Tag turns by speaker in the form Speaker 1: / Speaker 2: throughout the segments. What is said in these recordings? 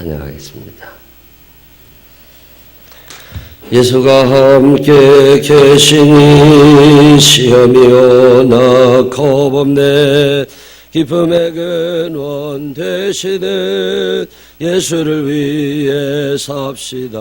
Speaker 1: 찬양하겠습니다. 예수가 함께 계시니 시험이 오나 겁없네. 기쁨의 근원 되시는 예수를 위해 삽시다.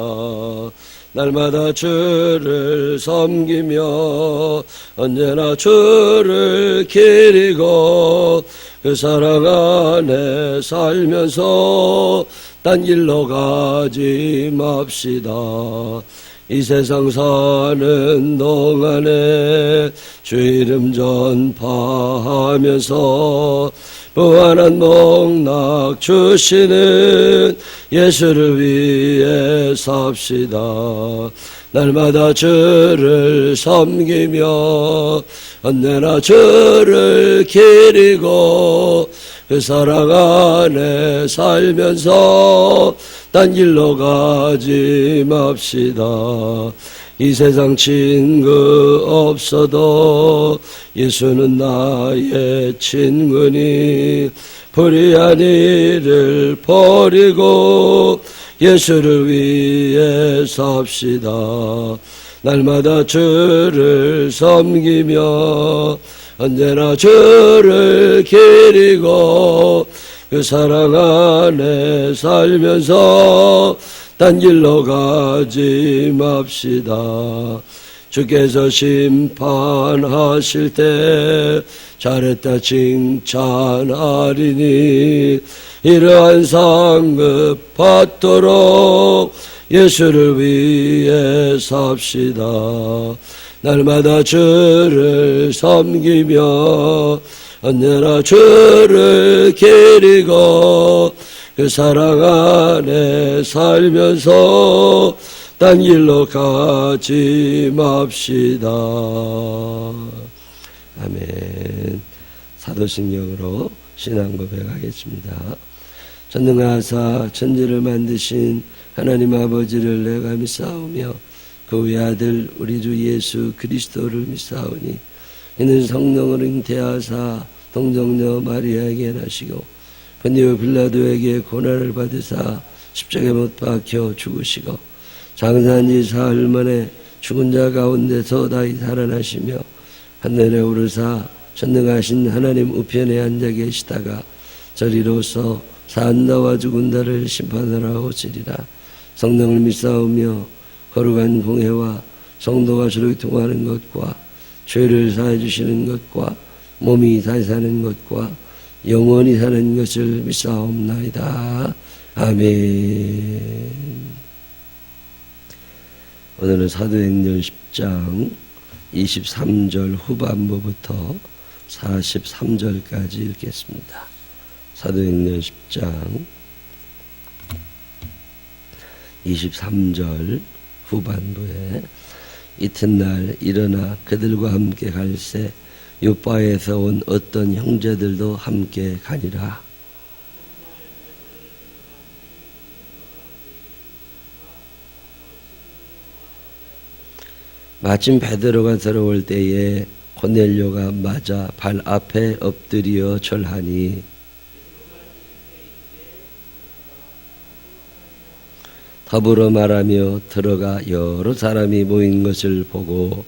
Speaker 1: 날마다 주를 섬기며 언제나 주를 기리고 그 사랑 안에 살면서 딴 길로 가지 맙시다. 이 세상 사는 동안에 주 이름 전파하면서 무한한 복락 주시는 예수를 위해 삽시다. 날마다 주를 섬기며 언제나 주를 기리고 그 사랑 안에 살면서 딴 길로 가지 맙시다. 이 세상 친구 없어도 예수는 나의 친구니 불의한 일을 버리고 예수를 위해 삽시다. 날마다 주를 섬기며 언제나 주를 기리고 그 사랑 안에 살면서 딴 길로 가지 맙시다. 주께서 심판하실 때 잘했다 칭찬하리니 이러한 상급 받도록 예수를 위해 삽시다. 날마다 주를 섬기며 언제나 주를 기리고 그 사랑 안에 살면서 딴 길로 가지 맙시다. 아멘. 사도신경으로 신앙 고백하겠습니다. 전능하사 천지를 만드신 하나님 아버지를 내가 믿사오며 그 외아들 우리 주 예수 그리스도를 믿사오니 이는 성령으로 잉태하사 동정녀 마리아에게 나시고 본디오 빌라도에게 고난을 받으사 십자가에 못 박혀 죽으시고 장사한 지 사흘 만에 죽은 자 가운데서 다시 살아나시며 하늘에 오르사 전능하신 하나님 우편에 앉아 계시다가 저리로서 산다와 죽은 자를 심판하러 오시리라. 성령을 믿사오며 거룩한 공회와 성도가 저렇게 통하는 것과 죄를 사해 주시는 것과 몸이 다시 사는 것과 영원히 사는 것을 믿사옵나이다. 아멘. 오늘은 사도행전 10장 23절 후반부부터 43절까지 읽겠습니다. 사도행전 10장 23절 후반부에 이튿날 일어나 그들과 함께 갈새 요빠에서 온 어떤 형제들도 함께 가니라. 마침 베드로가 들어올 때에 고넬료가 맞아 발 앞에 엎드려 절하니 더불어 말하며 들어가 여러 사람이 모인 것을 보고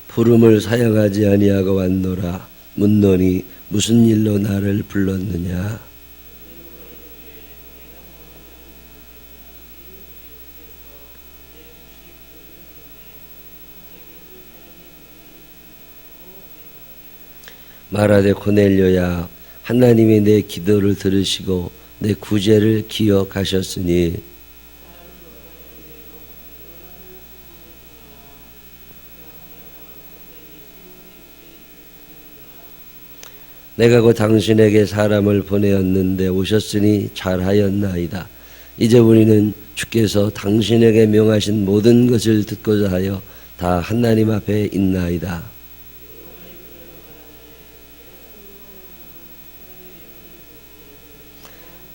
Speaker 1: 부름을 사양하지 아니하고 왔노라. 묻노니 무슨 일로 나를 불렀느냐. 말하되 고넬료야, 하나님이 내 기도를 들으시고 내 구제를 기억하셨으니 내가 곧 당신에게 사람을 보내었는데 오셨으니 잘하였나이다. 이제 우리는 주께서 당신에게 명하신 모든 것을 듣고자 하여 다 하나님 앞에 있나이다.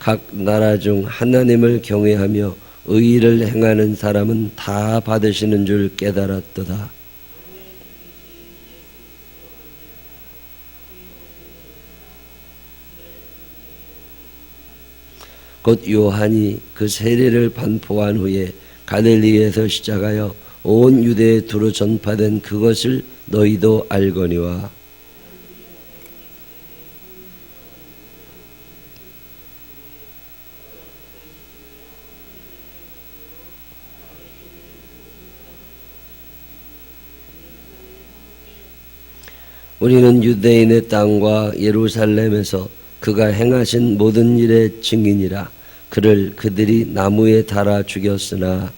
Speaker 1: 각 나라 중 하나님을 경외하며 의를 행하는 사람은 다 받으시는 줄 깨달았도다. 곧 요한이 그 세례를 반포한 후에 갈릴리에서 시작하여 온 유대에 두루 전파된 그것을 너희도 알거니와. 우리는 유대인의 땅과 예루살렘에서 그가 행하신 모든 일의 증인이라. 그를 그들이 나무에 달아 죽였으나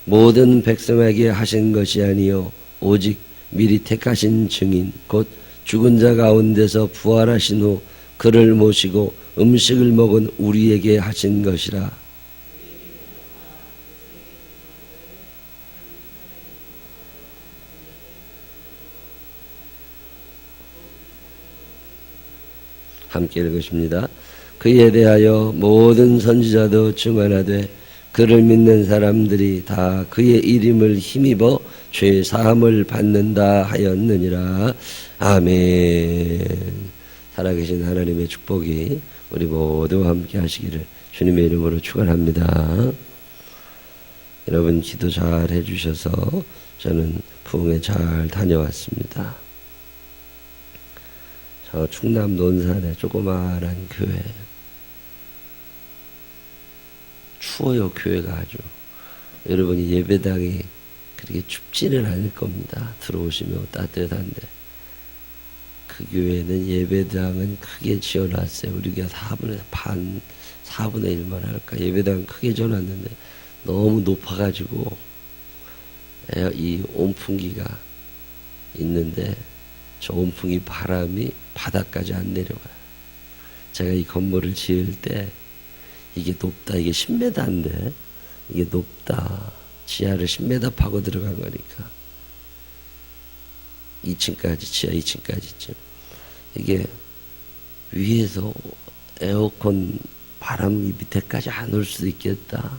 Speaker 1: 모든 백성에게 하신 것이 아니요 오직 미리 택하신 증인 곧 죽은 자 가운데서 부활하신 후 그를 모시고 음식을 먹은 우리에게 하신 것이라. 함께 읽으십니다. 그에 대하여 모든 선지자도 증언하되 그를 믿는 사람들이 다 그의 이름을 힘입어 죄 사함을 받는다 하였느니라. 아멘. 살아계신 하나님의 축복이 우리 모두와 함께 하시기를 주님의 이름으로 축원합니다. 여러분 기도 잘 해주셔서 저는 부흥회 잘 다녀왔습니다. 저 충남 논산의 조그마한 교회, 추워요. 교회가 아주. 여러분이 예배당이 그렇게 춥지는 않을 겁니다. 들어오시면 따뜻한데 그 교회는 예배당은 크게 지어놨어요. 우리가 4분의 1만 할까. 예배당 크게 지어놨는데 너무 높아가지고 이 온풍기가 있는데 저 온풍기 바람이 바닥까지 안 내려와요. 제가 이 건물을 지을 때 이게 높다. 이게 10m인데 이게 높다. 지하를 10m 파고 들어간 거니까 2층까지 지하 2층까지쯤 이게 위에서 에어컨 바람이 밑에까지 안 올 수도 있겠다.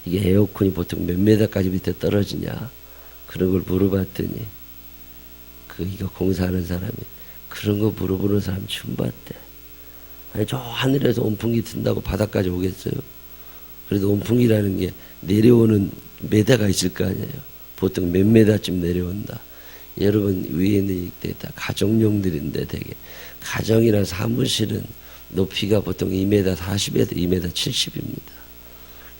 Speaker 1: 이게 에어컨이 보통 몇 메다까지 밑에 떨어지냐 그런 걸 물어봤더니 이거 공사하는 사람이 그런 거 물어보는 사람 처음 봤대. 아니 저 하늘에서 온풍기 든다고 바닥까지 오겠어요? 그래도 온풍기라는 게 내려오는 메다가 있을 거 아니에요. 보통 몇 메다쯤 내려온다. 여러분 위에 있는 다 가정용들인데 되게 가정이나 사무실은 높이가 보통 2m 40에서 2m 70입니다.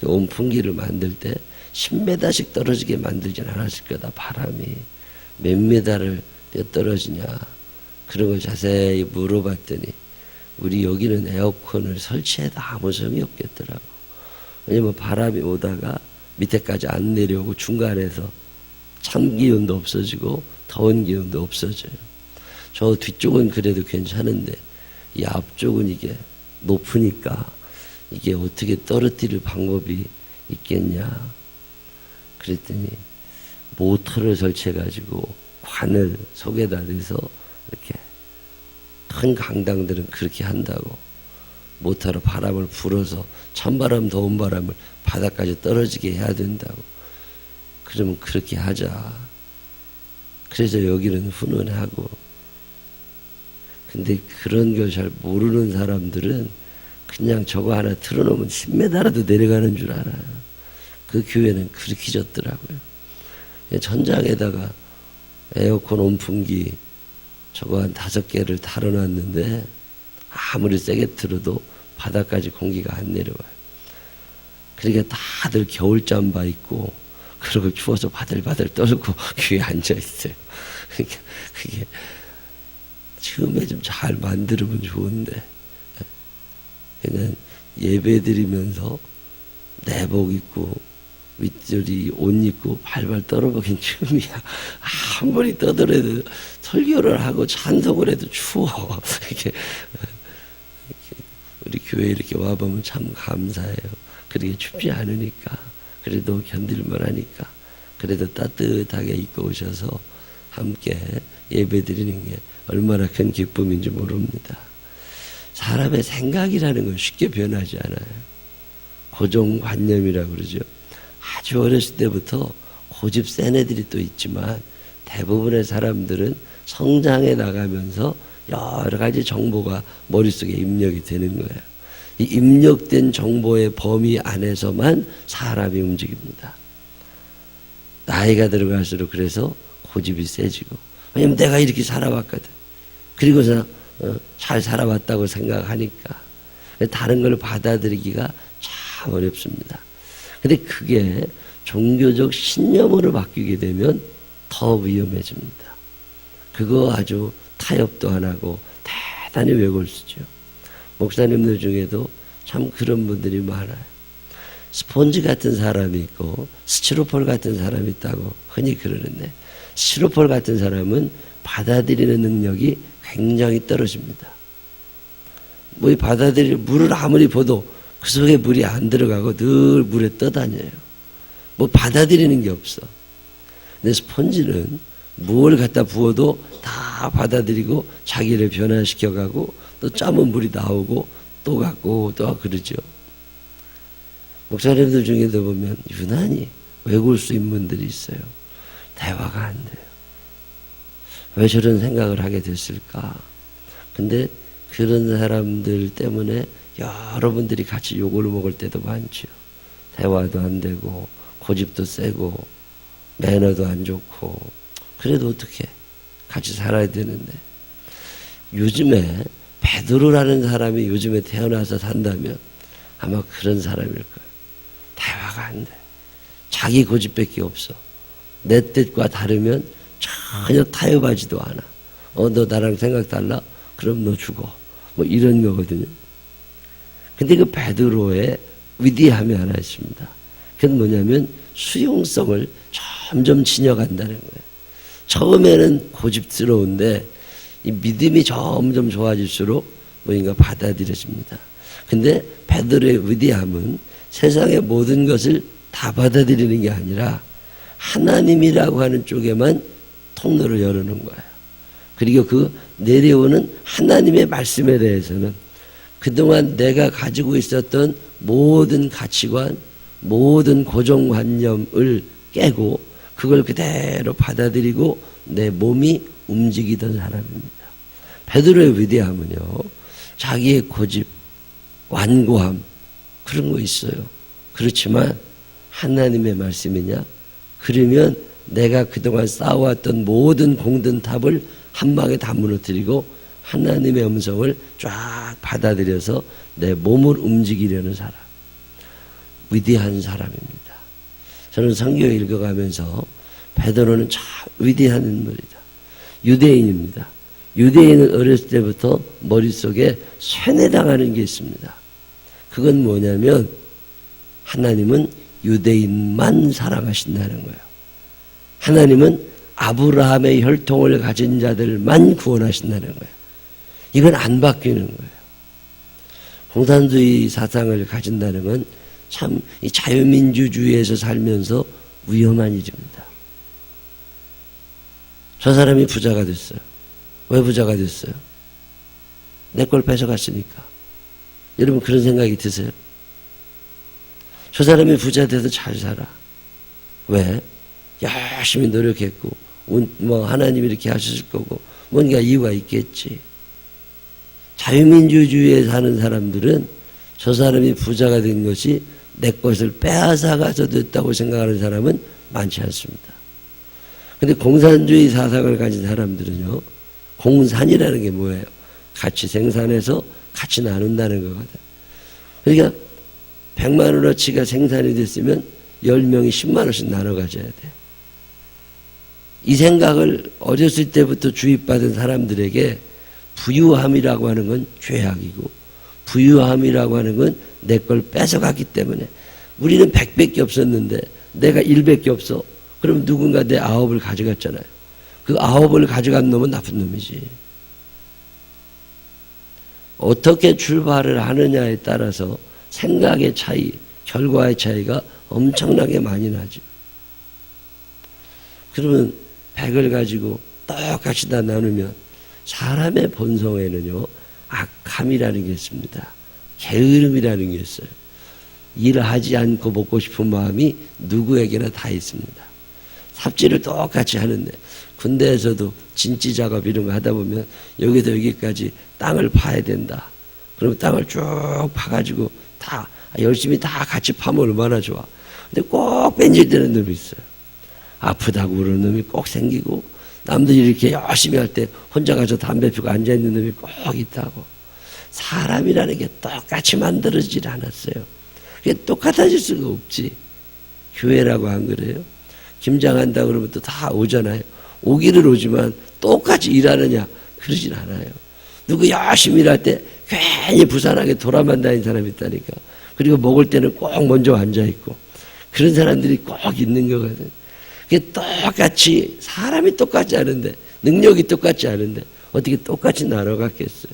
Speaker 1: 온풍기를 만들 때 10m씩 떨어지게 만들진 않았을 거다. 바람이 몇 메다를 떨어지냐 그런 걸 자세히 물어봤더니 우리 여기는 에어컨을 설치해도 아무 소용이 없겠더라고. 왜냐면 바람이 오다가 밑에까지 안 내려오고 중간에서 찬 기운도 없어지고 더운 기운도 없어져요. 저 뒤쪽은 그래도 괜찮은데 이 앞쪽은 이게 높으니까 이게 어떻게 떨어뜨릴 방법이 있겠냐 그랬더니 모터를 설치해가지고 관을 속에다 대서 이렇게 큰 강당들은 그렇게 한다고. 모터로 바람을 불어서 찬바람 더운 바람을 바닥까지 떨어지게 해야 된다고. 그러면 그렇게 하자. 그래서 여기는 훈훈하고. 근데 그런 걸 잘 모르는 사람들은 그냥 저거 하나 틀어놓으면 10m라도 내려가는 줄 알아요. 그 교회는 그렇게 졌더라고요. 천장에다가 에어컨 온풍기 저거 한 5개를 달아놨는데 아무리 세게 틀어도 바닥까지 공기가 안 내려와요. 그러니까 다들 겨울잠바 입고 그리고 추워서 바들바들 떨고 귀에 앉아있어요. 그러니까 그게 처음에 좀 잘 만들면 좋은데 그냥 예배 드리면서 내복 입고 윗줄이 옷 입고 발발 떨어보긴 처음이야. 아무리 떠들어도 설교를 하고 찬송을 해도 추워. 이렇게 우리 교회 이렇게 와보면 참 감사해요. 그렇게 춥지 않으니까 그래도 견딜만 하니까 그래도 따뜻하게 입고 오셔서 함께 예배드리는 게 얼마나 큰 기쁨인지 모릅니다. 사람의 생각이라는 건 쉽게 변하지 않아요. 고정관념이라고 그러죠. 아주 어렸을 때부터 고집 센 애들이 또 있지만 대부분의 사람들은 성장해 나가면서 여러 가지 정보가 머릿속에 입력이 되는 거예요. 이 입력된 정보의 범위 안에서만 사람이 움직입니다. 나이가 들어갈수록 그래서 고집이 세지고, 왜냐면 내가 이렇게 살아왔거든. 그리고서 잘 살아왔다고 생각하니까 다른 걸 받아들이기가 참 어렵습니다. 근데 그게 종교적 신념으로 바뀌게 되면 더 위험해집니다. 그거 아주 타협도 안 하고 대단히 외골수죠. 목사님들 중에도 참 그런 분들이 많아요. 스폰지 같은 사람이 있고 스티로폴 같은 사람이 있다고 흔히 그러는데, 스티로폴 같은 사람은 받아들이는 능력이 굉장히 떨어집니다. 뭐 받아들일 물을 아무리 부어도 그 속에 물이 안 들어가고 늘 물에 떠다녀요. 뭐 받아들이는 게 없어. 근데 스폰지는 뭘 갖다 부어도 다 받아들이고 자기를 변화시켜가고 또 짜면 물이 나오고 또 갖고 또 그러죠. 목사님들 중에도 보면 유난히 외골수인 분들이 있어요. 대화가 안 돼요. 왜 저런 생각을 하게 됐을까? 근데 그런 사람들 때문에 여러분들이 같이 욕을 먹을 때도 많죠. 대화도 안 되고 고집도 세고 매너도 안 좋고, 그래도 어떻게 같이 살아야 되는데. 요즘에 베드로라는 사람이 요즘에 태어나서 산다면 아마 그런 사람일 거예요. 대화가 안 돼. 자기 고집밖에 없어. 내 뜻과 다르면 전혀 타협하지도 않아. 너 나랑 생각 달라? 그럼 너 죽어. 뭐 이런 거거든요. 근데 그 베드로의 위대함이 하나 있습니다. 그건 뭐냐면 수용성을 점점 지녀간다는 거예요. 처음에는 고집스러운데 이 믿음이 점점 좋아질수록 뭔가 받아들여집니다. 근데 베드로의 위대함은 세상의 모든 것을 다 받아들이는 게 아니라 하나님이라고 하는 쪽에만 통로를 열어놓은 거예요. 그리고 그 내려오는 하나님의 말씀에 대해서는 그동안 내가 가지고 있었던 모든 가치관, 모든 고정관념을 깨고 그걸 그대로 받아들이고 내 몸이 움직이던 사람입니다. 베드로의 위대함은요, 자기의 고집, 완고함, 그런 거 있어요. 그렇지만 하나님의 말씀이냐? 그러면 내가 그동안 쌓아왔던 모든 공든 탑을 한 방에 다 무너뜨리고 하나님의 음성을 쫙 받아들여서 내 몸을 움직이려는 사람. 위대한 사람입니다. 저는 성경을 읽어가면서 베드로는 참 위대한 인물이다. 유대인입니다. 유대인은 어렸을 때부터 머릿속에 쇠뇌당하는 게 있습니다. 그건 뭐냐면 하나님은 유대인만 사랑하신다는 거예요. 하나님은 아브라함의 혈통을 가진 자들만 구원하신다는 거예요. 이건 안 바뀌는 거예요. 공산주의 사상을 가진다는 건 참 이 자유민주주의에서 살면서 위험한 일입니다. 저 사람이 부자가 됐어요. 왜 부자가 됐어요? 내 걸 뺏어갔으니까. 여러분 그런 생각이 드세요? 저 사람이 부자 돼서 잘 살아. 왜? 열심히 노력했고 뭐 하나님이 이렇게 하셨을 거고 뭔가 이유가 있겠지. 자유민주주의에 사는 사람들은 저 사람이 부자가 된 것이 내 것을 빼앗아가서 됐다고 생각하는 사람은 많지 않습니다. 근데 공산주의 사상을 가진 사람들은요, 공산이라는 게 뭐예요? 같이 생산해서 같이 나눈다는 거거든. 그러니까 100만 원어치가 생산이 됐으면 10명이 10만 원씩 나눠 가져야 돼. 이 생각을 어렸을 때부터 주입받은 사람들에게 부유함이라고 하는 건 죄악이고 부유함이라고 하는 건 내 걸 뺏어갔기 때문에, 우리는 100밖에 없었는데 내가 1밖에 없어. 그럼 누군가 내 9을 가져갔잖아요. 그 9을 가져간 놈은 나쁜 놈이지. 어떻게 출발을 하느냐에 따라서 생각의 차이, 결과의 차이가 엄청나게 많이 나죠. 그러면 100을 가지고 똑같이 다 나누면 사람의 본성에는요, 악함이라는 게 있습니다. 게으름이라는 게 있어요. 일하지 않고 먹고 싶은 마음이 누구에게나 다 있습니다. 삽질을 똑같이 하는데 군대에서도 진지 작업 이런 거 하다 보면 여기서 여기까지 땅을 파야 된다. 그럼 땅을 쭉 파가지고 다 열심히 다 같이 파면 얼마나 좋아. 근데 꼭 뺀질되는 놈이 있어요. 아프다고 그러는 놈이 꼭 생기고, 남들이 이렇게 열심히 할 때 혼자 가서 담배 피우고 앉아있는 놈이 꼭 있다고. 사람이라는 게 똑같이 만들어지질 않았어요. 그게 똑같아질 수가 없지. 교회라고 안 그래요? 김장한다 그러면 또 다 오잖아요. 오기를 오지만 똑같이 일하느냐? 그러진 않아요. 누구 열심히 일할 때 괜히 부산하게 돌아만 다니는 사람이 있다니까. 그리고 먹을 때는 꼭 먼저 앉아있고. 그런 사람들이 꼭 있는 거거든. 그게 똑같이, 사람이 똑같지 않은데, 능력이 똑같지 않은데, 어떻게 똑같이 나눠갔겠어요?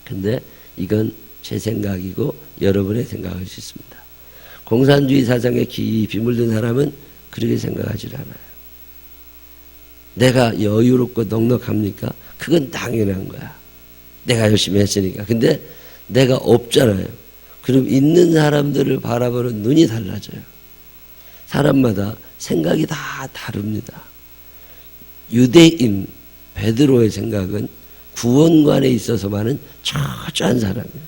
Speaker 1: 근데 이건 제 생각이고 여러분의 생각일 수 있습니다. 공산주의 사상에 깊이 물든 사람은 그렇게 생각하지 않아요. 내가 여유롭고 넉넉합니까? 그건 당연한 거야. 내가 열심히 했으니까. 근데 내가 없잖아요. 그럼 있는 사람들을 바라보는 눈이 달라져요. 사람마다 생각이 다 다릅니다. 유대인 베드로의 생각은 구원관에 있어서만은 철저한 사람이에요.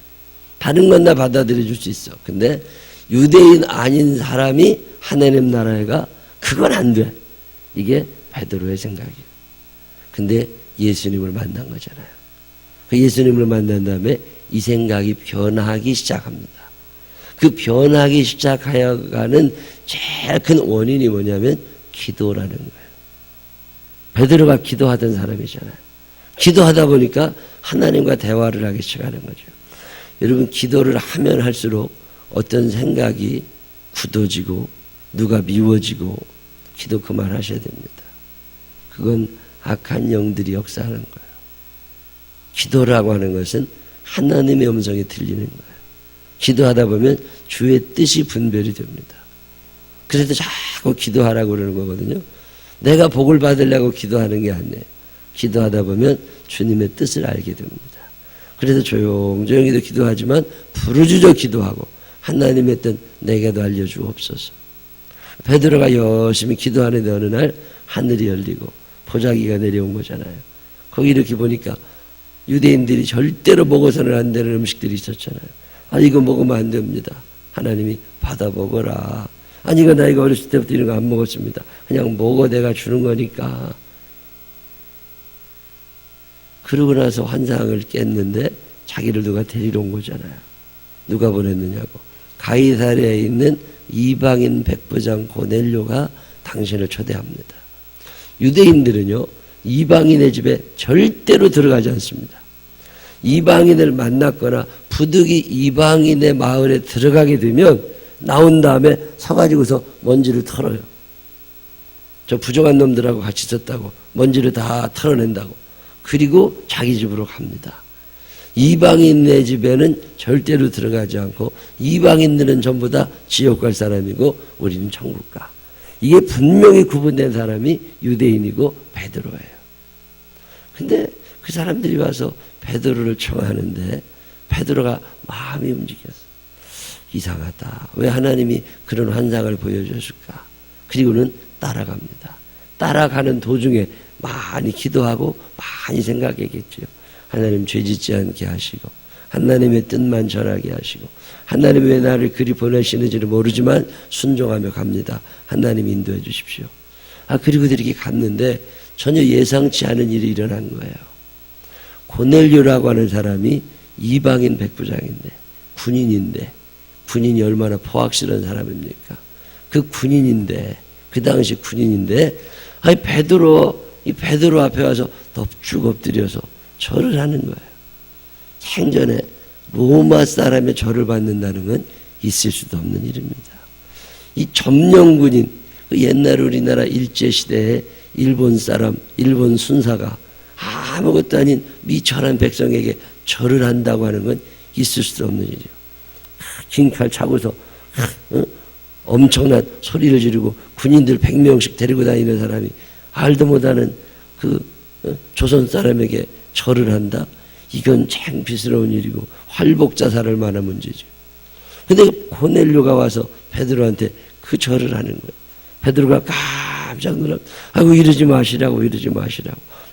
Speaker 1: 다른 건 다 받아들여 줄 수 있어. 근데 유대인 아닌 사람이 하나님 나라에 가, 그건 안 돼. 이게 베드로의 생각이에요. 근데 예수님을 만난 거잖아요. 그 예수님을 만난 다음에 이 생각이 변하기 시작합니다. 그 변하기 시작하여가는 제일 큰 원인이 뭐냐면 기도라는 거예요. 베드로가 기도하던 사람이잖아요. 기도하다 보니까 하나님과 대화를 하기 시작하는 거죠. 여러분, 기도를 하면 할수록 어떤 생각이 굳어지고 누가 미워지고 기도 그만하셔야 됩니다. 그건 악한 영들이 역사하는 거예요. 기도라고 하는 것은 하나님의 음성이 들리는 거예요. 기도하다 보면 주의 뜻이 분별이 됩니다. 그래서 자꾸 기도하라고 그러는 거거든요. 내가 복을 받으려고 기도하는 게 아니에요. 기도하다 보면 주님의 뜻을 알게 됩니다. 그래서 조용조용히도 기도하지만 부르짖어 기도하고 하나님의 뜻 내게도 알려주옵소서. 베드로가 열심히 기도하는데 어느 날 하늘이 열리고 보자기가 내려온 거잖아요. 거기 이렇게 보니까 유대인들이 절대로 먹어서는 안 되는 음식들이 있었잖아요. 이거 먹으면 안 됩니다. 하나님이 받아 먹어라. 이거 나이가 어렸을 때부터 이런 거 안 먹었습니다. 그냥 먹어, 내가 주는 거니까. 그러고 나서 환상을 깼는데 자기를 누가 데리러 온 거잖아요. 누가 보냈느냐고. 가이사랴에 있는 이방인 백부장 고넬료가 당신을 초대합니다. 유대인들은요, 이방인의 집에 절대로 들어가지 않습니다. 이방인을 만났거나 부득이 이방인의 마을에 들어가게 되면 나온 다음에 서가지고서 먼지를 털어요. 저 부정한 놈들하고 같이 있었다고 먼지를 다 털어낸다고. 그리고 자기 집으로 갑니다. 이방인의 집에는 절대로 들어가지 않고 이방인들은 전부 다 지옥 갈 사람이고 우리는 천국 가. 이게 분명히 구분된 사람이 유대인이고 베드로예요. 근데 그 사람들이 와서 베드로를 청하는데 베드로가 마음이 움직였어. 이상하다. 왜 하나님이 그런 환상을 보여줬을까? 그리고는 따라갑니다. 따라가는 도중에 많이 기도하고 많이 생각했겠죠. 하나님 죄짓지 않게 하시고 하나님의 뜻만 전하게 하시고 하나님이 왜 나를 그리 보내시는지를 모르지만 순종하며 갑니다. 하나님 인도해 주십시오. 그리고 이렇게 갔는데 전혀 예상치 않은 일이 일어난 거예요. 고넬료라고 하는 사람이 이방인 백부장인데 군인인데, 군인이 얼마나 포악스러운 사람입니까? 그 군인인데, 그 당시 군인인데 이 베드로 앞에 와서 넙죽 엎드려서 절을 하는 거예요. 생전에 로마 사람의 절을 받는다는 건 있을 수도 없는 일입니다. 이 점령군인, 그 옛날 우리나라 일제시대에 일본 사람, 일본 순사가 아무것도 아닌 미천한 백성에게 절을 한다고 하는 건 있을 수도 없는 일이에요. 긴 칼 차고서 엄청난 소리를 지르고 군인들 100명씩 데리고 다니는 사람이 알도 못하는 그 조선 사람에게 절을 한다? 이건 창피스러운 일이고 활복자살할 만한 문제죠. 근데 고넬료가 와서 베드로한테 그 절을 하는 거예요. 베드로가 깜짝 놀라, 아이고 이러지 마시라고.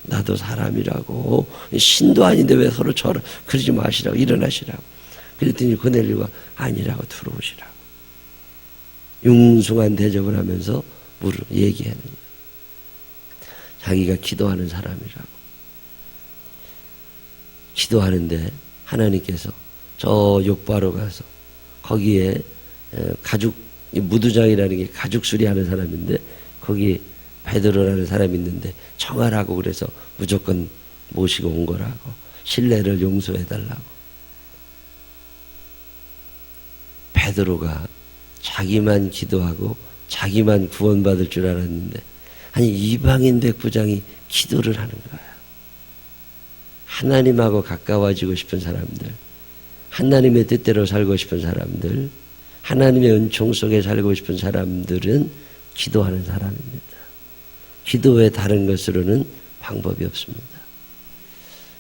Speaker 1: 나도 사람이라고. 신도 아닌데 왜 서로 절을, 그러지 마시라고, 일어나시라고. 그랬더니 고넬료가 아니라고, 들어오시라고. 융숭한 대접을 하면서 얘기하는 거예요. 자기가 기도하는 사람이라고. 기도하는데 하나님께서 저 욕바로 가서 거기에 가죽, 무두장이라는 게 가죽 수리하는 사람인데 거기 베드로라는 사람이 있는데 청하라고 그래서 무조건 모시고 온 거라고. 신뢰를 용서해달라고. 베드로가 자기만 기도하고 자기만 구원받을 줄 알았는데 아니 이방인 백부장이 기도를 하는 거야. 하나님하고 가까워지고 싶은 사람들, 하나님의 뜻대로 살고 싶은 사람들, 하나님의 은총 속에 살고 싶은 사람들은 기도하는 사람입니다. 기도 외에 다른 것으로는 방법이 없습니다.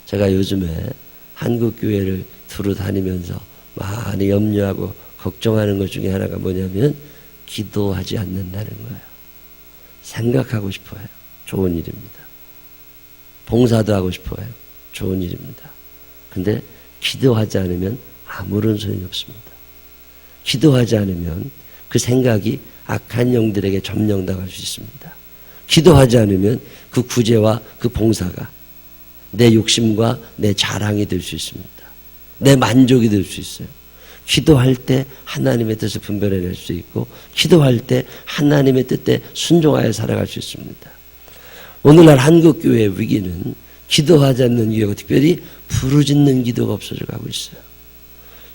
Speaker 1: 제가 요즘에 한국교회를 두루 다니면서 많이 염려하고 걱정하는 것 중에 하나가 뭐냐면 기도하지 않는다는 거예요. 생각하고 싶어요. 좋은 일입니다. 봉사도 하고 싶어요. 좋은 일입니다. 근데 기도하지 않으면 아무런 소용이 없습니다. 기도하지 않으면 그 생각이 악한 영들에게 점령당할 수 있습니다. 기도하지 않으면 그 구제와 그 봉사가 내 욕심과 내 자랑이 될 수 있습니다. 내 만족이 될 수 있어요. 기도할 때 하나님의 뜻을 분별해낼 수 있고 기도할 때 하나님의 뜻에 순종하여 살아갈 수 있습니다. 오늘날 한국교회의 위기는 기도하지 않는 교회가 특별히 부르짖는 기도가 없어져 가고 있어요.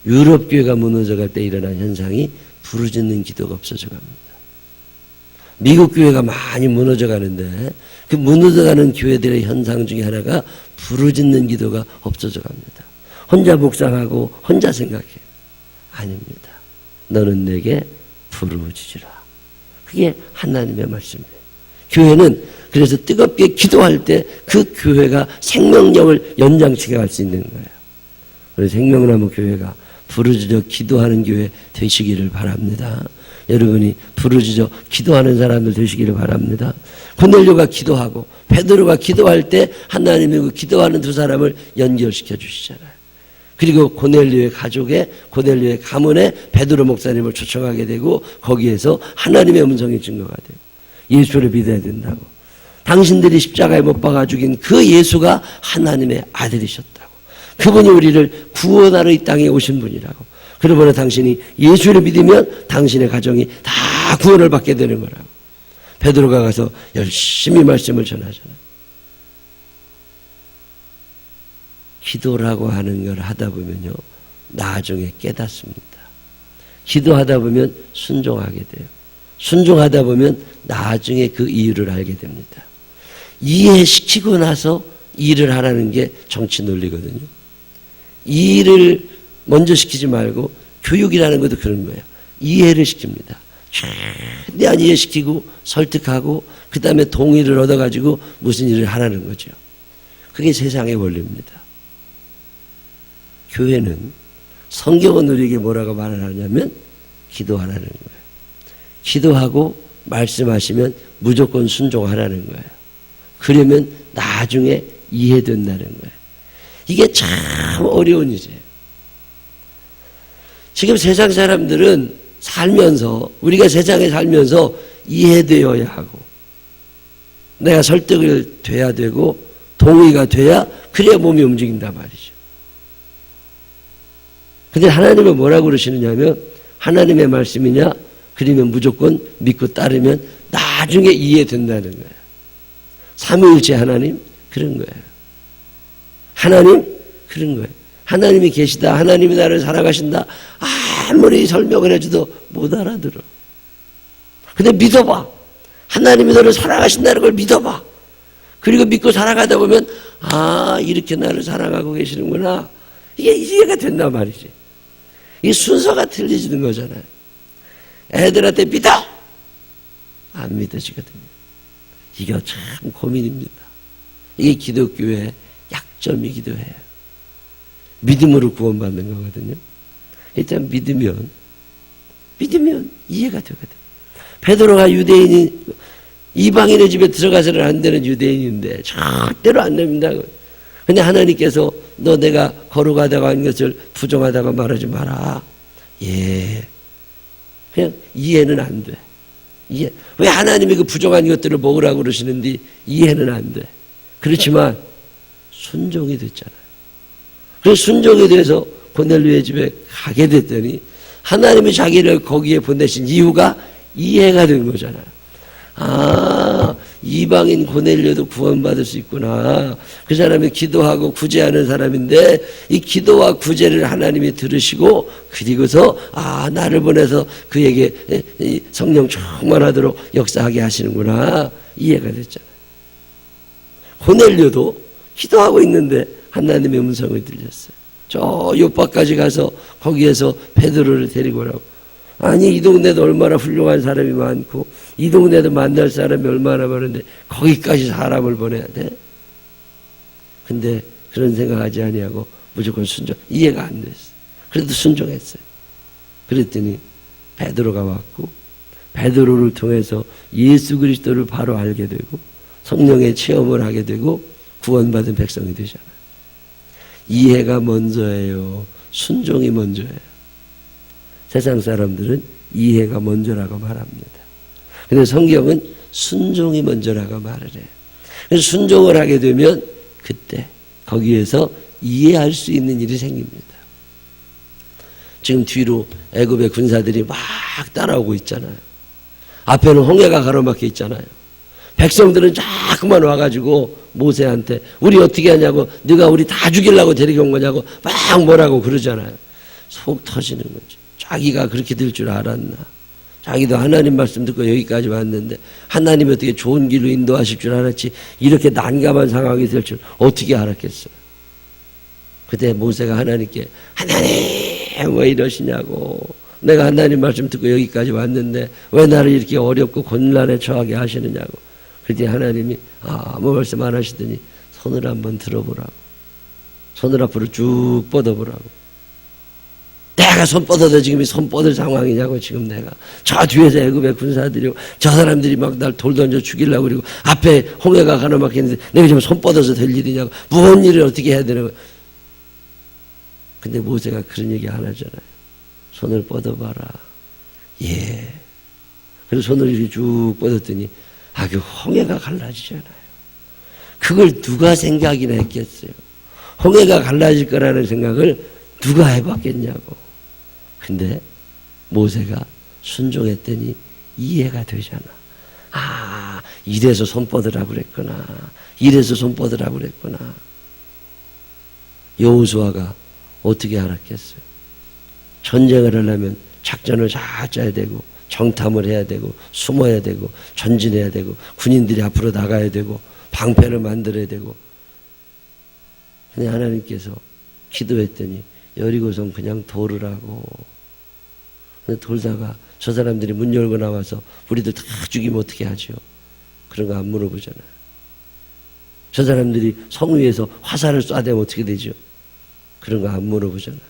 Speaker 1: 유럽 교회가 무너져갈 때 일어난 현상이 부르짖는 기도가 없어져 갑니다. 미국 교회가 많이 무너져 가는데 그 무너져가는 교회들의 현상 중에 하나가 부르짖는 기도가 없어져 갑니다. 혼자 묵상하고 혼자 생각해요. 아닙니다. 너는 내게 부르짖으라. 그게 하나님의 말씀이에요. 교회는 그래서 뜨겁게 기도할 때 그 교회가 생명력을 연장시켜 갈 수 있는 거예요. 그래서 생명나무 교회가 부르짖어 기도하는 교회 되시기를 바랍니다. 여러분이 부르짖어 기도하는 사람들 되시기를 바랍니다. 고넬료가 기도하고 베드로가 기도할 때 하나님이 그 기도하는 두 사람을 연결시켜 주시잖아요. 그리고 고넬료의 가족에 고넬료의 가문에 베드로 목사님을 초청하게 되고 거기에서 하나님의 음성이 증거가 돼요. 예수를 믿어야 된다고. 당신들이 십자가에 못 박아 죽인 그 예수가 하나님의 아들이셨다고. 그분이 우리를 구원하러 이 땅에 오신 분이라고. 그러므로 당신이 예수를 믿으면 당신의 가정이 다 구원을 받게 되는 거라고. 베드로가 가서 열심히 말씀을 전하잖아요. 기도라고 하는 걸 하다 보면요, 나중에 깨닫습니다. 기도하다 보면 순종하게 돼요. 순종하다 보면 나중에 그 이유를 알게 됩니다. 이해시키고 나서 일을 하라는 게 정치 논리거든요. 일을 먼저 시키지 말고 교육이라는 것도 그런 거예요. 이해를 시킵니다. 최대한 이해시키고 설득하고 그 다음에 동의를 얻어가지고 무슨 일을 하라는 거죠. 그게 세상의 원리입니다. 교회는 성경은 우리에게 뭐라고 말을 하냐면 기도하라는 거예요. 기도하고 말씀하시면 무조건 순종하라는 거예요. 그러면 나중에 이해된다는 거예요. 이게 참 어려운 일이에요. 지금 세상 사람들은 살면서 우리가 세상에 살면서 이해되어야 하고 내가 설득을 돼야 되고 동의가 돼야 그래야 몸이 움직인단 말이죠. 근데 하나님은 뭐라고 그러시느냐면 하나님의 말씀이냐 그러면 무조건 믿고 따르면 나중에 이해된다는 거예요. 삼위일체 하나님 그런 거예요. 하나님 그런 거예요. 하나님이 계시다. 하나님이 나를 사랑하신다. 아무리 설명을 해줘도 못 알아들어. 근데 믿어봐. 하나님이 너를 사랑하신다는 걸 믿어봐. 그리고 믿고 살아가다 보면 이렇게 나를 사랑하고 계시는구나. 이게 이해가 된단 말이지. 이 순서가 틀려지는 거잖아요. 애들한테 믿어! 안 믿어지거든요. 이거 참 고민입니다. 이게 기독교의 약점이기도 해요. 믿음으로 구원받는 거거든요. 일단 믿으면 이해가 되거든. 베드로가 유대인이 이방인의 집에 들어가서는 안 되는 유대인인데 절대로 안 됩니다. 근데 하나님께서 너 내가 거룩하다고 하는 것을 부정하다고 말하지 마라. 예. 그냥 이해는 안 돼. 왜 하나님이 그 부정한 것들을 먹으라고 그러시는데 이해는 안 돼. 그렇지만 순종이 됐잖아요. 그래서 순종이 돼서 고넬료의 집에 가게 됐더니 하나님이 자기를 거기에 보내신 이유가 이해가 된 거잖아요. 아, 이방인 고넬료도 구원받을 수 있구나. 그 사람이 기도하고 구제하는 사람인데 이 기도와 구제를 하나님이 들으시고 그리고서 나를 보내서 그에게 성령 충만하도록 역사하게 하시는구나. 이해가 됐잖아요. 고넬료도 기도하고 있는데 하나님의 음성을 들렸어요. 저 요바까지 가서 거기에서 베드로를 데리고 오라고. 아니 이 동네도 얼마나 훌륭한 사람이 많고 이 동네도 만날 사람이 얼마나 많은데 거기까지 사람을 보내야 돼? 근데 그런 생각하지 아니하고 무조건 순종. 이해가 안 됐어요. 그래도 순종했어요. 그랬더니 베드로가 왔고 베드로를 통해서 예수 그리스도를 바로 알게 되고 성령의 체험을 하게 되고 구원받은 백성이 되잖아요. 이해가 먼저예요. 순종이 먼저예요. 세상 사람들은 이해가 먼저라고 말합니다. 근데 성경은 순종이 먼저라고 말을 해요. 그래서 순종을 하게 되면 그때 거기에서 이해할 수 있는 일이 생깁니다. 지금 뒤로 애굽의 군사들이 막 따라오고 있잖아요. 앞에는 홍해가 가로막혀 있잖아요. 백성들은 자꾸만 와가지고 모세한테 우리 어떻게 하냐고 네가 우리 다 죽이려고 데리고 온 거냐고 막 뭐라고 그러잖아요. 속 터지는 거지. 자기가 그렇게 될 줄 알았나. 자기도 하나님 말씀 듣고 여기까지 왔는데 하나님이 어떻게 좋은 길로 인도하실 줄 알았지 이렇게 난감한 상황이 될 줄 어떻게 알았겠어요. 그때 모세가 하나님께 하나님 왜 이러시냐고. 내가 하나님 말씀 듣고 여기까지 왔는데 왜 나를 이렇게 어렵고 곤란에 처하게 하시느냐고. 그때 하나님이 아무 말씀 안 하시더니 손을 한번 들어보라고. 손을 앞으로 쭉 뻗어보라고. 내가 손 뻗어도 지금 손 뻗을 상황이냐고. 지금 내가 저 뒤에서 애굽의 군사들이 저 사람들이 막 날 돌 던져 죽이려고 그러고 앞에 홍해가 가로막히는데 내가 지금 손 뻗어서 될 일이냐고. 무슨 일을 어떻게 해야 되냐고. 근데 모세가 그런 얘기 안 하잖아요. 손을 뻗어봐라. 예. 그래서 손을 이렇게 쭉 뻗었더니 그 홍해가 갈라지잖아요. 그걸 누가 생각이나 했겠어요. 홍해가 갈라질 거라는 생각을 누가 해봤겠냐고. 근데 모세가 순종했더니 이해가 되잖아. 이래서 손 뻗으라고 그랬구나. 이래서 손 뻗으라고 그랬구나. 여호수아가 어떻게 알았겠어요. 전쟁을 하려면 작전을 잘 짜야 되고 정탐을 해야 되고 숨어야 되고 전진해야 되고 군인들이 앞으로 나가야 되고 방패를 만들어야 되고. 근데 하나님께서 기도했더니 여리고성 그냥 돌으라고. 근데 돌다가 저 사람들이 문 열고 나와서 우리들 다 죽이면 어떻게 하죠? 그런 거 안 물어보잖아요. 저 사람들이 성 위에서 화살을 쏴대면 어떻게 되죠? 그런 거 안 물어보잖아요.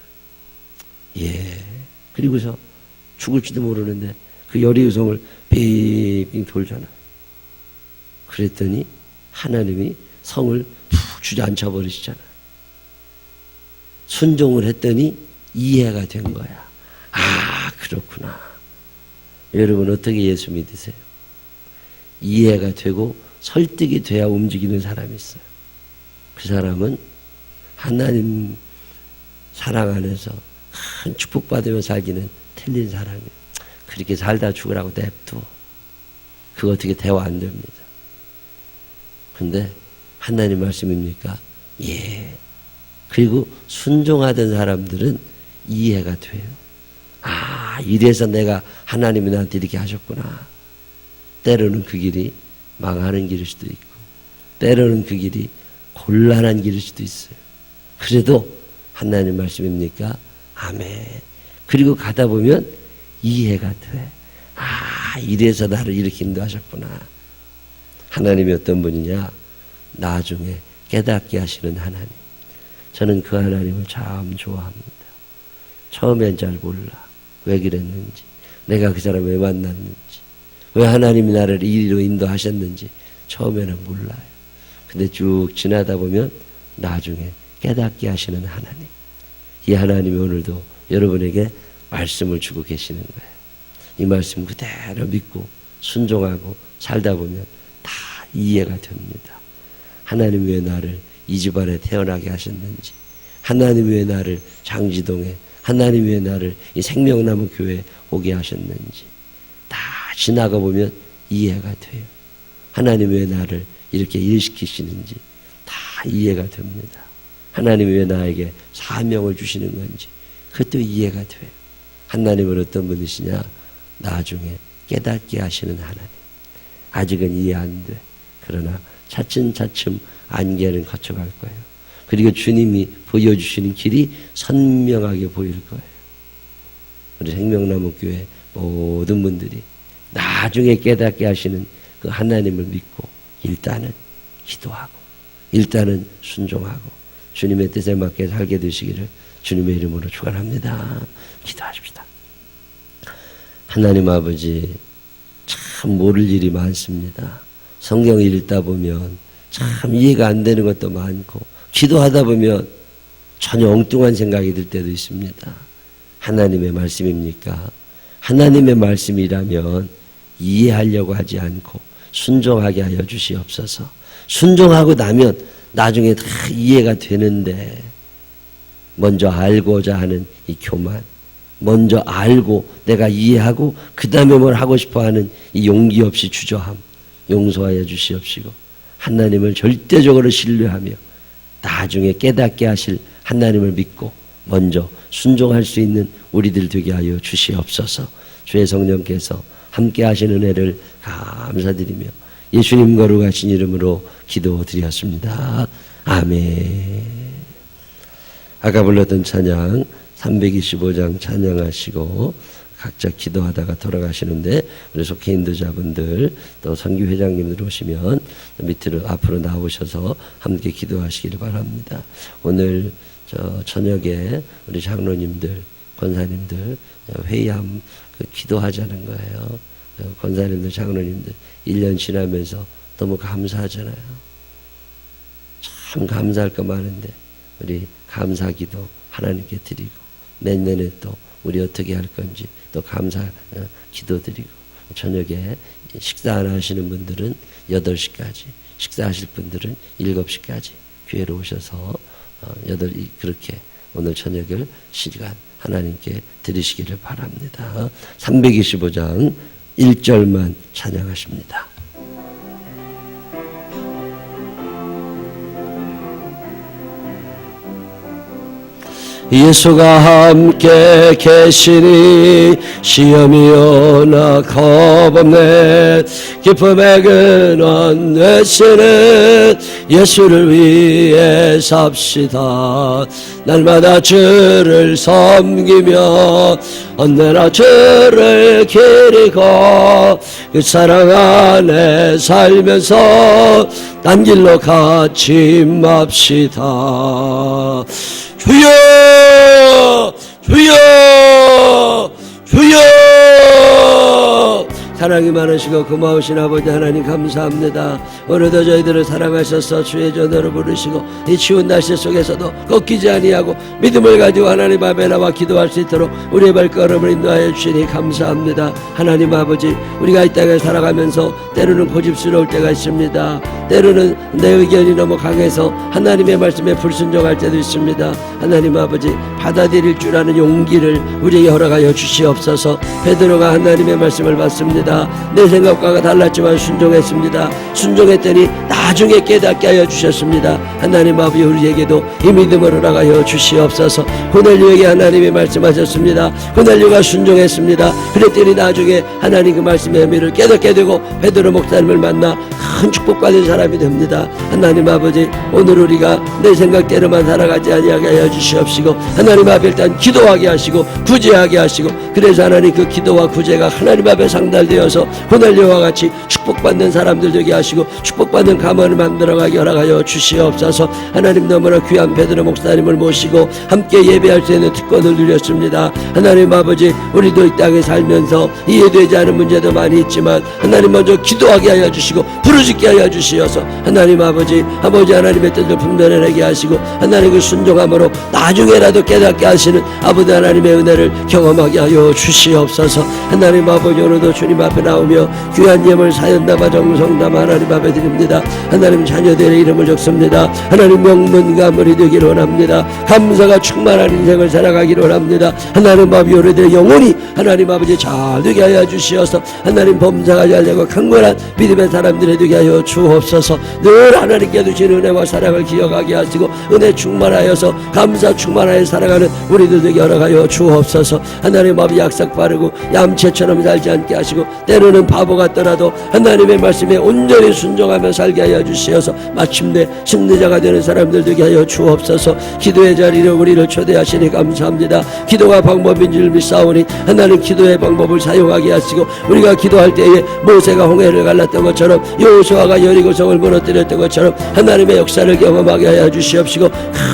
Speaker 1: 예. 그리고서 죽을지도 모르는데 그 여리고성을 빙빙 돌잖아요. 그랬더니 하나님이 성을 푹 주저앉혀 버리시잖아요. 순종을 했더니 이해가 된 거야. 그렇구나. 여러분 어떻게 예수 믿으세요? 이해가 되고 설득이 돼야 움직이는 사람이 있어요. 그 사람은 하나님 사랑 안에서 큰 축복받으며 살기는 틀린 사람이에요. 그렇게 살다 죽으라고 냅둬. 그거 어떻게 대화 안 됩니다. 근데 하나님 말씀입니까? 예. 그리고 순종하던 사람들은 이해가 돼요. 이래서 내가 하나님이 나한테 이렇게 하셨구나. 때로는 그 길이 망하는 길일 수도 있고 때로는 그 길이 곤란한 길일 수도 있어요. 그래도 하나님 말씀입니까? 아멘. 그리고 가다 보면 이해가 돼. 이래서 나를 이렇게 인도하셨구나. 하나님이 어떤 분이냐? 나중에 깨닫게 하시는 하나님. 저는 그 하나님을 참 좋아합니다. 처음엔 잘 몰라. 왜 그랬는지, 내가 그 사람 왜 만났는지, 왜 하나님이 나를 이리로 인도하셨는지 처음에는 몰라요. 근데 쭉 지나다 보면 나중에 깨닫게 하시는 하나님. 이 하나님이 오늘도 여러분에게 말씀을 주고 계시는 거예요. 이 말씀 그대로 믿고 순종하고 살다 보면 다 이해가 됩니다. 하나님 왜 나를 이 집안에 태어나게 하셨는지, 하나님 왜 나를 장지동에, 하나님 왜 나를 이 생명나무 교회에 오게 하셨는지 다 지나가 보면 이해가 돼요. 하나님 왜 나를 이렇게 일시키시는지 다 이해가 됩니다. 하나님이 왜 나에게 사명을 주시는 건지 그것도 이해가 돼요. 하나님은 어떤 분이시냐? 나중에 깨닫게 하시는 하나님. 아직은 이해 안 돼. 그러나 차츰차츰 안개는 거쳐갈 거예요. 그리고 주님이 보여주시는 길이 선명하게 보일 거예요. 우리 생명나무 교회 모든 분들이 나중에 깨닫게 하시는 그 하나님을 믿고 일단은 기도하고 일단은 순종하고 주님의 뜻에 맞게 살게 되시기를 주님의 이름으로 축원합니다. 기도하십시다. 하나님 아버지, 참 모를 일이 많습니다. 성경 읽다 보면 참 이해가 안 되는 것도 많고 기도하다 보면 전혀 엉뚱한 생각이 들 때도 있습니다. 하나님의 말씀입니까? 하나님의 말씀이라면 이해하려고 하지 않고 순종하게 하여 주시옵소서. 순종하고 나면 나중에 다 이해가 되는데 먼저 알고자 하는 이 교만, 먼저 알고 내가 이해하고 그 다음에 뭘 하고 싶어하는 이 용기 없이 주저함 용서하여 주시옵시고 하나님을 절대적으로 신뢰하며 나중에 깨닫게 하실 하나님을 믿고 먼저 순종할 수 있는 우리들 되게 하여 주시옵소서. 주의 성령께서 함께 하시는 은혜를 감사드리며 예수님 거룩하신 이름으로 기도드렸습니다. 아멘. 아까 불렀던 찬양 325장 찬양하시고 각자 기도하다가 돌아가시는데 우리 속해 인도자분들 또 선교 회장님들 오시면 밑으로 앞으로 나오셔서 함께 기도하시길 바랍니다. 오늘 저녁에 우리 장로님들 권사님들 회의함 기도하자는 거예요. 권사님들 장로님들 1년 지나면서 너무 감사하잖아요. 참 감사할 거 많은데 우리 감사기도 하나님께 드리고 내년에 또 우리 어떻게 할 건지 또 감사 기도드리고 저녁에 식사 안 하시는 분들은 8시까지 식사하실 분들은 7시까지 교회로 오셔서 그렇게 오늘 저녁을 시간 하나님께 드리시기를 바랍니다. 325장 1절만 찬양하십니다. 예수가 함께 계시니 시험이 오나 겁없네. 기쁨의 근원 되시는 예수를 위해 삽시다. 날마다 주를 섬기며 언제나 주를 기리고 그 사랑 안에 살면서 딴 길로 가지 맙시다. 주여 주여 주여. 사랑이 많으시고 고마우신 아버지 하나님 감사합니다. 오늘도 저희들을 사랑하셔서 주의 전으로 부르시고 이 추운 날씨 속에서도 꺾이지 아니하고 믿음을 가지고 하나님 앞에 나와 기도할 수 있도록 우리의 발걸음을 인도하여 주시니 감사합니다. 하나님 아버지, 우리가 이 땅을 살아가면서 때로는 고집스러울 때가 있습니다. 때로는 내 의견이 너무 강해서 하나님의 말씀에 불순종할 때도 있습니다. 하나님 아버지, 받아들일 줄 아는 용기를 우리에게 허락하여 주시옵소서. 베드로가 하나님의 말씀을 받습니다. 내 생각과 달랐지만 순종했습니다. 순종했더니 나중에 깨닫게 하여 주셨습니다. 하나님 아버지, 우리에게도 이 믿음을 허락하여 주시옵소서. 고넬료에게 하나님이 말씀하셨습니다. 고넬료가 순종했습니다. 그랬더니 나중에 하나님 그 말씀의 의미를 깨닫게 되고 베드로 목사님을 만나 큰 축복받은 사람이 됩니다. 하나님 아버지, 오늘 우리가 내 생각대로만 살아가지 아니하게 하여 주시옵시고, 하나님 앞에 일단 기도하게 하시고 구제하게 하시고, 그래서 하나님 그 기도와 구제가 하나님 앞에 상달되어서 고넬료와 같이 축복받는 사람들 되게 하시고 축복받는 가문을 만들어가게 허락하여 주시옵소서. 하나님, 너무나 귀한 베드로 목사님을 모시고 함께 예배할 수 있는 특권을 누렸습니다. 하나님 아버지, 우리도 이 땅에 살면서 이해되지 않은 문제도 많이 있지만 하나님 먼저 기도하게 하여 주시고 부르짖게 하여 주시어서 하나님 아버지 하나님의 뜻을 분별하게 하시고 하나님 그 순종함으로 나중에라도 깨닫게 하시는 아버지 하나님의 은혜를 경험하게 하여 주시옵소서. 하나님 아버지, 오늘도 주님 앞에 나오며 귀한 예물 사연담아 정성담아 하나님 앞에 드립니다. 하나님, 자녀들의 이름을 적습니다. 하나님, 명문가물이 되기를 원합니다. 감사가 충만한 인생을 살아가기를 원합니다. 하나님 아버지, 우리들의 영혼이 하나님 아버지 잘 되게 하여 주시어서 하나님, 범사가 잘 되고 강건한 믿음의 사람들이 되게 하여 주옵소서. 늘 하나님께 주신 은혜와 사랑을 기억하게 하시고 은혜 충만하여서 감사 충만하여 살아가는 우리들 되게 허락하여 주옵소서. 하나님 아버지, 약삭 빠르고 얌체처럼 살지 않게 하시고 때로는 바보 같더라도 하나님의 말씀에 온전히 순종하며 살게 하여 주시어서 마침내 승리자가 되는 사람들 되게 하여 주옵소서. 기도의 자리로 우리를 초대하시니 감사합니다. 기도가 방법인 줄 믿사오니 하나님, 기도의 방법을 사용하게 하시고 우리가 기도할 때에 모세가 홍해를 갈랐던 것처럼 여호수아가 여리고성을 무너뜨렸던 것처럼 하나님의 역사를 경험하게 하여 주시옵시고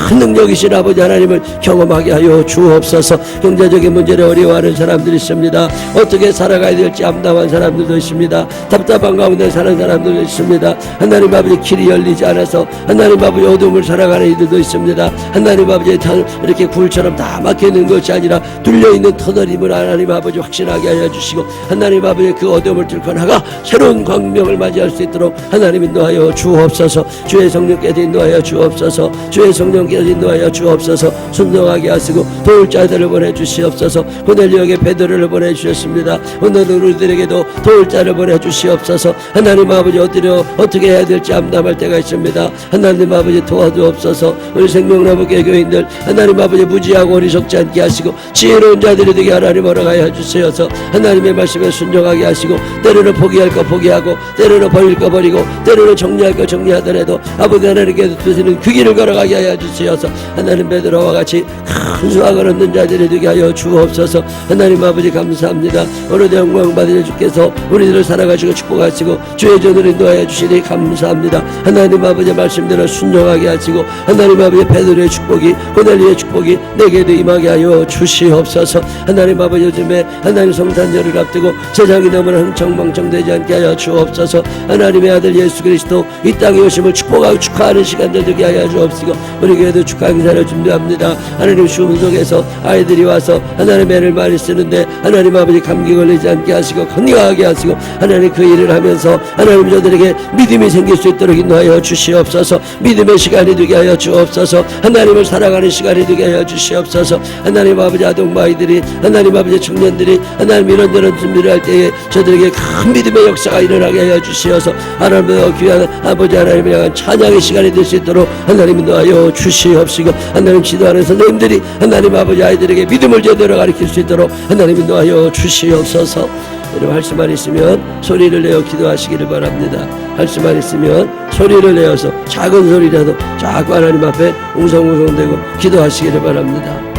Speaker 1: 큰 능력이신 아버지 하나님을 경험하게 하여 주옵소서. 경제적인 문제를 어려워하는 사람들이 있습니다. 어떻게 살아가야 될지 암담한 사람들도 있습니다. 답답한 가운데 사는 사람들도 있습니다. 하나님 아버지, 길이 열리지 않아서 하나님 아버지 어둠을 살아가는 이들도 있습니다. 하나님 아버지, 이렇게 굴처럼 다 막혀있는 것이 아니라 뚫려있는 터널임을 하나님 아버지 확신하게 하여 주시고 하나님 아버지, 그 어둠을 뚫고 나가 새로운 광명을 맞이할 수 있도록 하나님 인도하여 주옵소서. 주의 성령께서 인도하여 주옵소서. 주의 성령께서 인도하여 주옵소서. 순종하게 하시고 도울 자들을 보내주시옵소서. 고넬료에게 베드로를 보내주셨습니다. 오늘은 우리들에게도 도울 자를 보내주시옵소서. 하나님 아버지, 어떻게 해야 될지 암담할 때가 있습니다. 하나님 아버지, 도와주옵소서. 우리 생명나무 개교인들 하나님 아버지, 무지하고 어리석지 않게 하시고 지혜로운 자들이 되게 하나님 허락하여 주시어서 하나님의 말씀에 순종하게 하시고 때로는 포기할 거 포기하고 때로는 버릴 거 버리고 때로는 정리할 거 정리하더라도 아버지 하나님께서 주시는 그 길을 걸어가게 하여 주시어서 하나님, 베드로와 같이 큰 수확을 얻는 자들이 되게 하여 주옵소서. 하나님 아버지, 감사합니다. 오늘도 영광 받으려 주께서 우리들을 살아가시고 축복하시고 주의 전을 인도하여 주시니 감사합니다. 하나님 아버지, 말씀대로 순종하게 하시고 하나님 아버지, 베드로의 축복이 고넬료의 축복이 내게도 임하게 하여 주시옵소서. 하나님 아버지, 요즘에 하나님 성탄절을 앞두고 세상이 너무나 흥청망청되지 않게 하여 주옵소서. 하나님의 아들 예수 그리스도 이 땅에 오심을 축복하고 축하하는 시간들 되게 하여 주옵시고 우리 교회도 축하 행사를 준비합니다. 하나님, 주문 속에서 아이들이 와서 하나님의 애를 많이 쓰는데 하나님 아버지, 감기 걸리지 않게 하시고 건강하게 하시고 하나님, 그 일을 하면서 하나님 저들에게 믿음이 생길 수 있도록 인도하여 주시옵소서. 믿음의 시간이 되게 하여 주옵소서. 하나님을 살아가는 시간이 되게 하여 주시옵소서. 하나님 아버지, 아동마이들이 하나님 아버지, 청년들이 하나님 이런저런 준비를 할 때에 저들에게 큰 믿음의 역사가 일어나게 하여 주시어서 하나님의 귀한 아버지 하나님을 향한 찬양의 시간이 될 수 있도록 하나님 인도하여 주시옵시고 하나님, 지도하는 선생님들이 하나님 아버지 아이들에게 믿음을 제대로 가르칠 수 있도록 하나님 인도하여 주시옵소서. 여러분, 할 수만 있으면 소리를 내어 기도하시기를 바랍니다. 할 수만 있으면 소리를 내어서 작은 소리라도 자꾸 하나님 앞에 웅성웅성대고 기도하시기를 바랍니다.